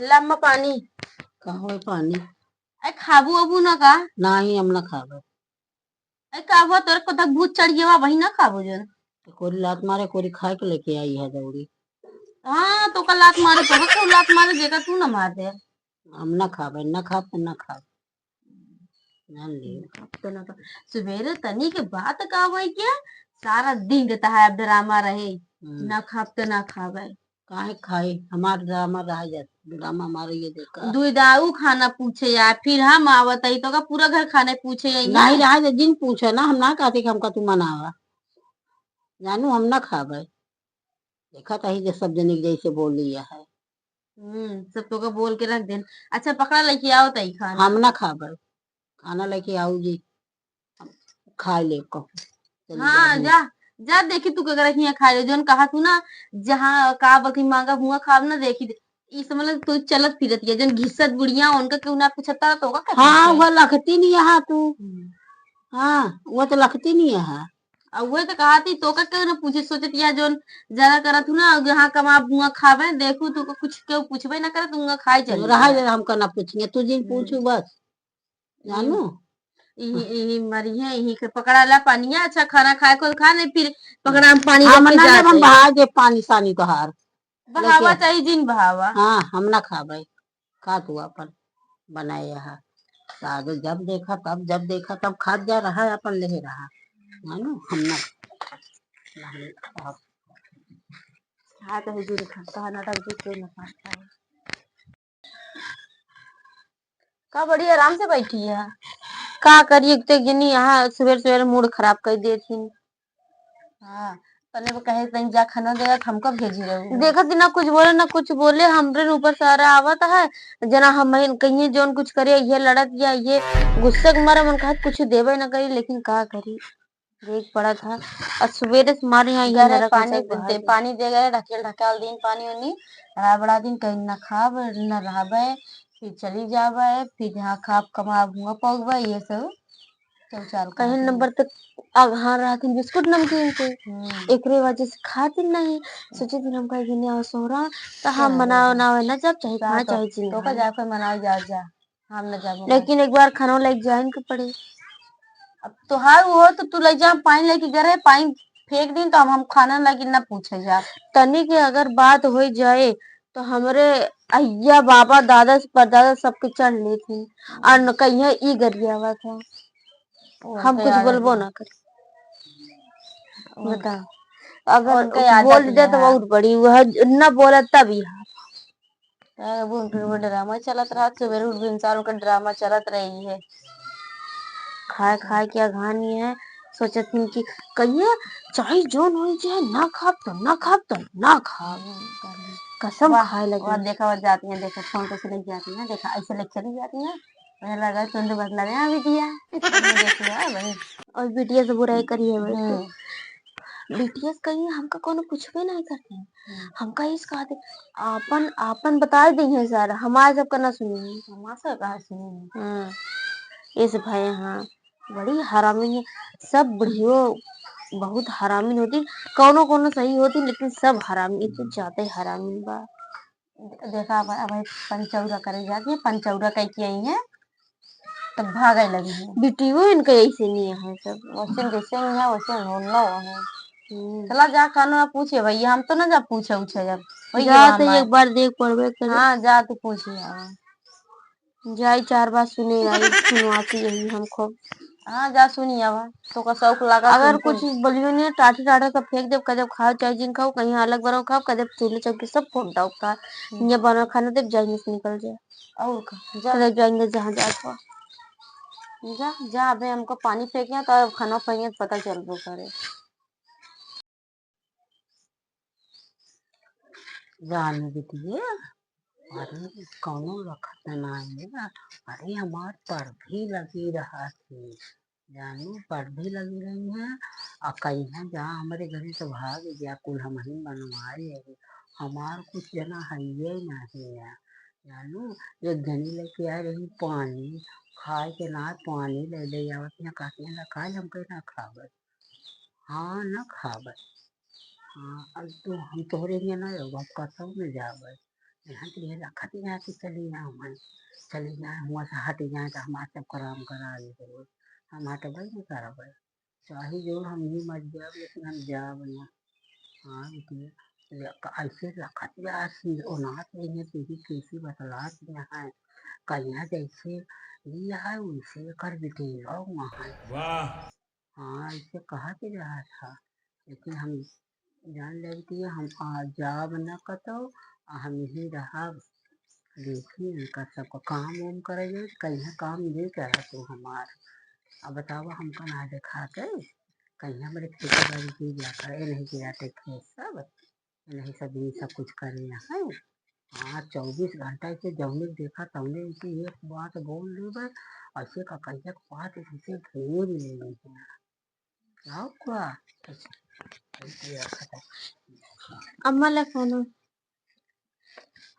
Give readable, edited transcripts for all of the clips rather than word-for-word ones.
लम्मा पानी कहो पानी अरे खाबू अबू ना का नहीं हम ना खाबे। अरे खाबो तोर को तक भूत चढ़ गया वही ना खाबो जन कोरी लात मारे कोरी खा के लेके आई है दौड़ी। हाँ तो कल लात मारे तो क्यों लात मारे जेका तू ना मार दे हम ना खाबे ना खाब ना खाब जान ली। तो ना सवेरे तनी के बात का भाई क्या सारा दिन देता है अब ड्रामा रहे ना खाब तो ना खाबे काहे खाई हमार ड्रामा रह जाते ड्रामा हमारे ये देखा दुईदाऊ खाना पूछे यार फिर हम आवत है तो का पूरा घर खाने पूछे नहीं रहा है जिन पूछे ना हम ना कहते कि हमका तू मनावा जानू हम ना खाबे देखा था ही सब जने जैसे बोल लिया है। सब तो का बोल के रख देन अच्छा पकड़ा लेके आओ तई खाना हम ना खाबे खाना लेके आओ जी खा ले को हाँ जा जा देखी तू कगर यहाँ खा ले जोन कहा तू ना जहाँ का बल्कि मांगा हुआ खाब ना देखी इस मतलब तू चलत फिरत है जन घिसत बुढ़िया उनका क्यों ना पूछता तो का हाँ वो लखती नहीं यहाँ तू हाँ वो तो लखती नहीं है अब वो तो कहा थी तो का क्यों ना पूछे सोचत या जोन ज्यादा करा तू ना जहाँ कमा बुआ खावे देखू तू को कुछ क्यों पूछबे ना करे तू खाए चली रहा हमका ना पूछिए तू जिन पूछू बस जानू यही मरी है यही के पकड़ा ला पानिया अच्छा खाना खाए को खा नहीं फिर पकड़ा हम पानी हम लेके ना जब हम जाते बहा जे पानी सानी तो हार बहावा चाहिए जिन बहावा हाँ हम ना खाबे खा तू अपन बनाए यहाँ साधु जब देखा तब जब देखा तब खा जा रहा है अपन ले रहा मानो हम ना हाँ तो हुजूर खाता नाटक भी कोई ना खाता है का बड़ी आराम से बैठी है का करिए तो गिनी यहाँ सवेरे सवेरे मूड खराब कर देती हाँ तने को कहे तनी जा खाना देगा हमको भेजी रहे देखा ना कुछ बोले हमरे ऊपर सारा आवत है जना हम कहीं जोन कुछ करे ये लड़त या ये गुस्से के मारे मन कहा कुछ देवे ना करी लेकिन का करी देख पड़ा था और सवेरे से हमारे यहाँ ये पानी दे गए ढकेल दिन पानी उनी बड़ा दिन कहीं न खाब न रहबे फिर चली जाबे फिर यहाँ खाब कमा हुआ पगबे ये सब कहीं नंबर तक हाँ रहती बिस्कुट नमकीन के एक वजह से खाती नहीं सोचे दिन हम कहीं नहीं सोरा तो हम मनाओ ना ना जब चाहे कहाँ चाहे चीज तो का जाकर मनाओ जा हम न जाबो लेकिन एक बार खाना लेके जाए के पड़े अब तो हार वो तो तू ले जा पानी लेके गए पानी फेंक दिन तो हम खाना लगी ना पूछे जा तनी के अगर बात हो जाए तो हमरे अय्या बाबा दादा से परदादा सबके चढ़ लेती और कहीं ई गरियावा था हम कुछ बोलबो ना कर बता अगर बोल दे तो बहुत बड़ी वह न बोले तभी ड्रामा चलत रहा सवेरे उठ इंसान का ड्रामा चलत रही है खाए खाए क्या कहानी है सोचत हूँ कि कहिए चाहे जो नहीं चाहे ना खाब तो ना खाब कसम खाए लगे देखा जाती है देखा फोन कैसे लेके जाती है देखा ऐसे लेके चली जाती है मुझे लगा तुम तो बदला रहे बिटिया और बिटिया से बुराई करी है वैसे बीटीएस कहीं हमका कोनो पूछबे नहीं करते हैं हमका इस कहते आपन आपन बता दी है सर हमारे सब का ना सुनिए हमारे सब कहा सुनिए इस भाई हाँ बड़ी हरामी है सब बुढ़ियो बहुत हरामी होती कोनो कोनो सही होती लेकिन सब हरामी तो ज्यादा हरामी बा देखा भाई पंचौरा करे जाती है पंचौरा कह के आई है तब भागे लगी है बिटियो इनका ऐसे नहीं है सब वैसे जैसे ही है वैसे होना है चला जा खाना पूछे भैया हम तो ना जा पूछे उछे जब जा तो एक बार देख पड़वे करे हाँ जा तू पूछे जाई 4 बार सुने आई सुनवाती यही हमको हाँ जा सुनी अब तो का शौक लगा अगर कुछ बोलियो नहीं टाटी टाटा सब फेंक दे कदम खाओ चाहे जिन खाओ कहीं अलग बनाओ खाओ कदम चूल्हे चौकी सब फोड़ दो का ये बना खाना दे जाएंगे से निकल जाए और का जा जाएंगे जहाँ जाए जा जा अबे हमको पानी फेंके तो खाना फेंके पता चल वो करे जाने दीजिए अरे कौनो रखत नहीं अरे हमार पर भी लगी रहा थी जानू पर भी लगी रही है और कहीं जहाँ हमारे घर से भाग गया कुल हम ही बनवाए हमार कुछ जना है ये नहीं है जानू एक जनी लेके आ रही पानी खाए के ना पानी ले आवत यहाँ काटने ना खाए हमको ना खावे हाँ ना खावे हाँ अब तो हम तोहरे लिए ना होगा कसम में जावे यहाँ के लिए रखत यहाँ से चली जाओ मैं चली जाए हुआ से हट जाए तो हमारे सब काम करा ले जरूर हम हट भाई नहीं करा भाई चाहे जो हम ही मर जाए लेकिन हम जा बना हाँ इसलिए ऐसे रखत जा ओनाथ नहीं है तुझी कैसी बतलात यहाँ है कहीं जैसे लिया है वैसे कर बिटेगा वहाँ वाह हाँ ऐसे कहा के रहा था लेकिन हम जान लेती है हम आ जाब न कतो हम ही रहा देखिए इनका सबका काम वाम करेंगे कहीं काम नहीं करा तू हमार अब बताओ हमका ना दिखाते कहीं हमारे खेती बाड़ी की जाता है नहीं गिराते खेत सब नहीं सब ये सब कुछ करे हैं हाँ 24 घंटा से जौने देखा तौने इनकी एक बात बोल ले बस ऐसे का कहीं बात इसे घेर ले हैं क्या हुआ ऐसे रखा था। अम्मा ला खाना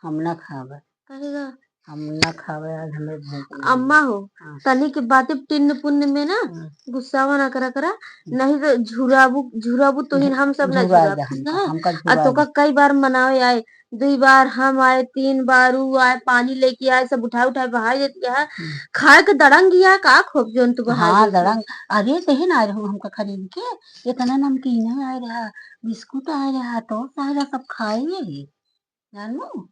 हम ना खावे करेगा हम ना खावे आज हमें भूख नहीं अम्मा है हो हाँ तनी के बातें टिन्न पुण्य में ना हाँ, गुस्सावा ना करा करा नहीं तो झुराबू झुराबू तो ही हम सब ना झुराए झुराब जा ठीक हमका है हमका और झुराए तो का जा कई बार मनावे आए 2 बार हम आए 3 बार ऊ आए पानी लेके आए सब उठा उठा बहाई देती है खाए के दड़ंग गया का खोप जोन तू बहाई हाँ देती दड़ंग अरे कहे ना रहो हमका खरीद के इतना नमकीन आए रहा बिस्कुट आए रहा टोस्ट आए रहा सब खाए जानू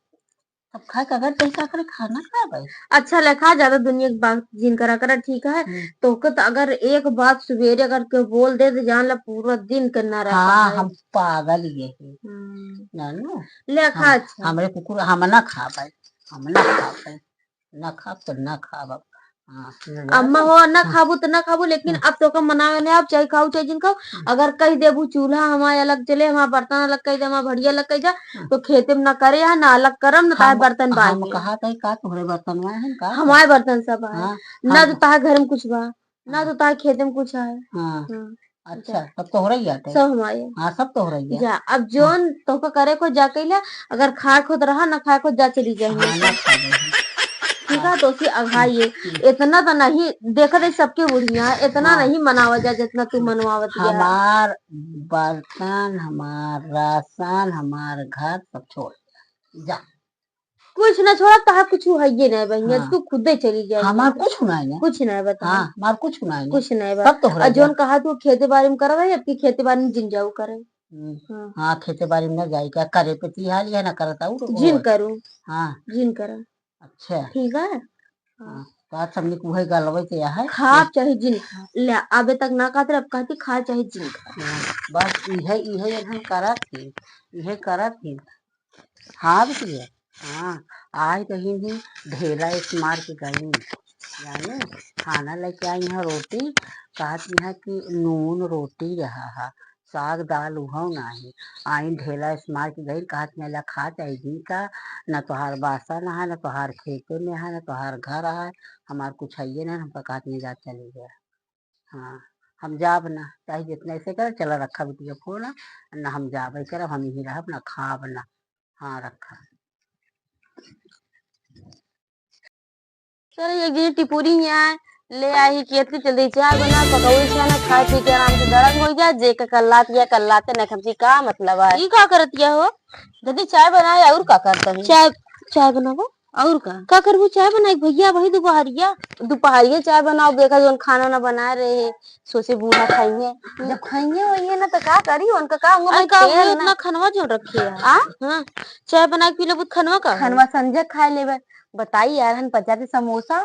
सब खाए के अगर पैसा करे खाना खा भाई अच्छा लेखा ज्यादा दुनिया की बात जिन करा करा ठीक है तो के तो अगर एक बात सवेरे अगर कोई बोल दे तो जान ला पूरा दिन करना रहता हाँ है हम पागल ये है जानू लेखा हम अच्छा हमारे कुकुर हम ना खा पाए हम ना खा पाए ना खा तो ना खा बाप हाँ अम्मा जानू हो ना हाँ खाबू तो ना खाबू लेकिन हाँ अब तो का मनावे नहीं आप चाहे खाओ चाहे जिन खाओ अगर कही देबू चूल्हा हमारे अलग चले हमारा बर्तन अलग कही दे हमारा भड़िया अलग कही जा हाँ। तो खेते में ना करे या ना अलग करम ना ताहे बर्तन हम बाके कहा था का तुम्हारे बर्तन में है का हमारे बर्तन सब आए हाँ ना तो हम ताहे घर में कुछ बा ना हाँ तो ताहे खेते में कुछ आए हाँ हाँ अच्छा जा सब तो हो रही है सब हमारे हाँ सब तो हो रही है जा अब हाँ जोन तो का करे को जा कैला अगर खाए खुद रहा ना खाए खुद जा चली जाए हाँ ना खा गए हैं ठीक हाँ है तो उसी अघाइए हम्म, इतना तो नहीं देखा रही सबके बुढ़िया इतना हाँ नहीं मनावा जा जितना तू मनवावती है हमार बर्तन हमार राशन हमार घर सब छोड़ जा कुछ ना छोड़ा तो कुछ है ये नहीं बहिया हाँ तू खुद ही चली जाएंगे हमार कुछ सुनाएंगे कुछ नहीं बता हाँ हमार कुछ सुनाएंगे कुछ नहीं बा सब तो हो और रही है जोन कहा तू खेती बाड़ी में कर रही है अपनी खेती बाड़ी में जिन जाऊ करे हाँ हाँ खेती बाड़ी में न जाए क्या करे पे तिहार है ना करता जिन और करूँ हाँ जिन करा अच्छा ठीक है हाँ तो आज सबने कुहे गलवे के है खा चाहे जिन खा ले अबे तक ना खाते अब कहती खा चाहे जिन खा हाँ, बस इहे इहे हम करत थी इहे करत थी हाँ बिटिया हाँ आज कहीं भी ढेला एक मार के गई जाने खाना लेके आई है रोटी कहती है कि नून रोटी रहा है साग दाल उहो नहीं आई ढेला इस मार के गई कहती है ला खा जाएगी का न तोहार बासन है न तोहार खेते में है न तोहार घर है हमार कुछ है नहीं हमका कहती है जा चली गया हाँ हम जाब ना चाहे जितना ऐसे कर चला रखा बिटिया फोन ना हम जाबे करब हम ही रहब ना खाब ना हाँ रखा चल एक दिन टिपूरी यहाँ ले आई खेत के जल्दी चाय बना पकौड़ी छाना खाए पी के आराम से दरंग हो जा जे का कल्लाते न खमसी का मतलब है ई का करतिया हो जल्दी चाय बनाए और का करता है चाय चाय बनावा और का करबू चाय बनाई भैया वही दोपहरिया चाय बनाओ देखा जोन खाना ना बना रहे सोचे बूढ़ा खाइए जब खाइए वही ना तो का करी उनका का होगा भाई तेल ना खनवा जो रखी है हां चाय बना के पी लेबू खनवा का खनवा संजय खाए लेबे बताई यार हम पचाते समोसा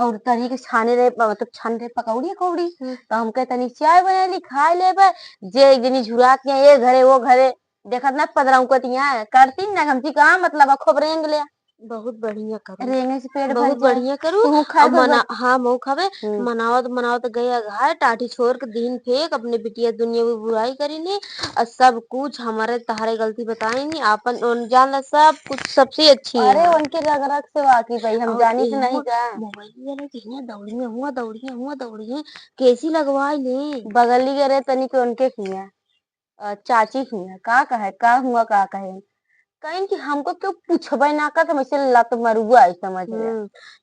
और तनी के छाने रहे मतलब छान रहे पकौड़ी कौड़ी तो हम कहे तनी चाय बना ली खाए लेबे जे एक जनी झुरा के ये घरे वो घरे देखत ना पदराऊ कतिया करती ना हमसी कहां मतलब खूब रेंग ले बहुत बढ़िया करू रेंगे से पेट बहुत बढ़िया करू अब मना हाँ मऊ खावे मनावत गया घाय टाटी छोड़ के दिन फेंक अपने बिटिया दुनिया में बुराई करी ने और सब कुछ हमारे तहारे गलती बताएंगे आपन उन जान ला सब कुछ सबसे अच्छी है अरे उनके रग रग से वाकिफ भाई हम जानी तो नहीं का मोबाइल वाले कहिया दौड़ी है कैसी लगवाई ले बगली के रे तनी के उनके किया चाची किया का कहे का हुआ का कहे कहीं कि हमको क्यों पूछबे ना कर हम ऐसे लत मरुआ है समझ ले।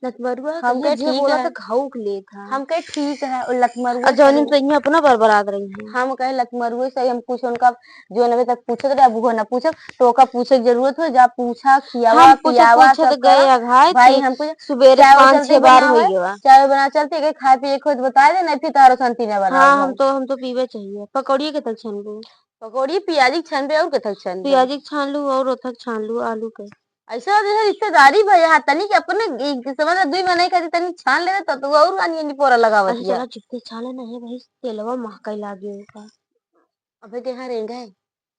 लतमरुआ हम कहिया कहे जे ठीक बोला है तो खाऊक लेत हा। हम कहे ठीक है और लत मरुआ और जौनी सही तो इहाँ अपना बरबरात रही है। हम कहे लत मरुआ सही हम कुछ उनका जो अभी तक पूछत रहे अब वो ना पूछब तो ओका पूछे की जरूरत हो जा पूछा खियावा हम पूछत पियावा पूछत सब गए करा अघाय भाई थे हमको सुबेरे चाय वो 5-6 चलते बार हो बनावे गया। चाय बना चलते के खाए पिए खुद बता दे नहीं फिर तारो संती ना बनाओ हाँ घर हम तो पीवे चाहिए पकौड़िए के तक छन लू पकौड़ी प्याजी छन पे और कथक छन पे प्याजी के छान लू और उथक छान लू आलू के। ऐसा जैसे रिश्तेदारी भैया तनी कि अपने समझ दुई में नहीं खाती तनी छान ले तो और आनी नहीं पोरा अच्छा लगावतिया चला चित्ते छाले नहीं भाई तेलवा महकाई लागे होगा। अबे के यहाँ रेंगा है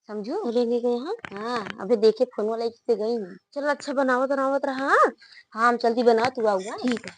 समझू रेंगे गए हाँ। हाँ अबे देखे फोन वाला से गई हूँ चल अच्छा बनावत बनावत रहा हाँ? हाँ हम चलती बना तू आऊगा ठीक है।